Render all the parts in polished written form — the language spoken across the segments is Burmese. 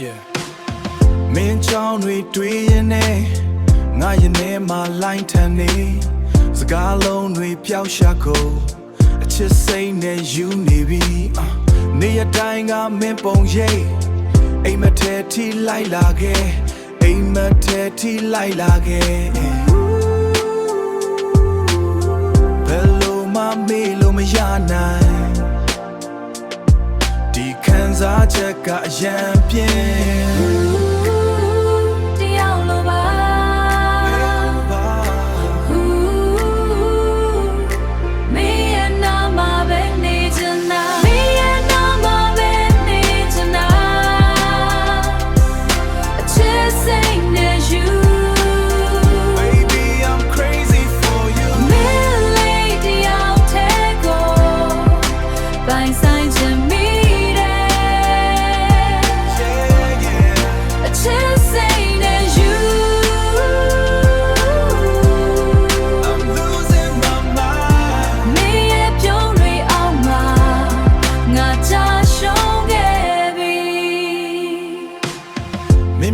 Yeah မင်းကြောင့်တွေရင်နဲ့ငါရင်ထဲမှာလိုင်းထန်နေစကားလုံးတွေပျောက်ရှာကုန်အချစ်စိတ်နဲ့ယူနေပြီနေရတိုင်းကမင်းပုံရိပ်အိမ်မထဲထိလိုက်လာခဲ့အိမ်မထဲထိလိုက်လာခဲ့ဘယ်လိုမှမေ့လို့မရနိုင်ဒီခံစားချက်ကအရန်ပြင်း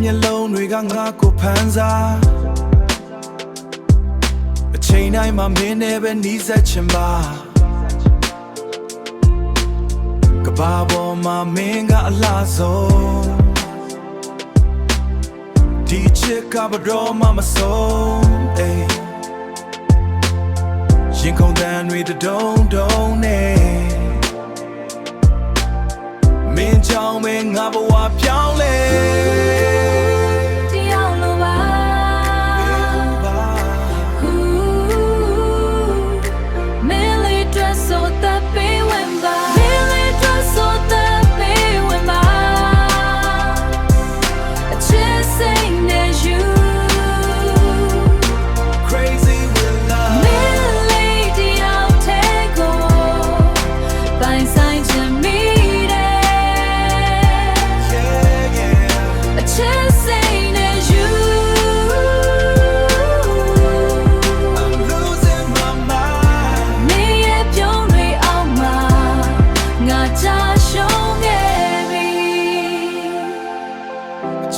မျက်လုံးတွေကငါကိုဖန်စားအချိန်တိုင်းမှာမင်းနဲ့ပဲနီးစပ်ချင်ပါကဘာပေါ်မှာမင်းကအလားဆုံးဒီချစ်ကဘတော်မှမဆုံးရင်ခုန်တန်တွေတုံးနဲ့မင်းကြောင့်ပဲငါဘဝပြောင်းလဲ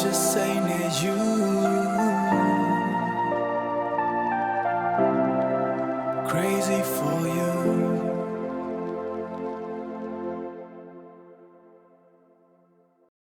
Just saying that you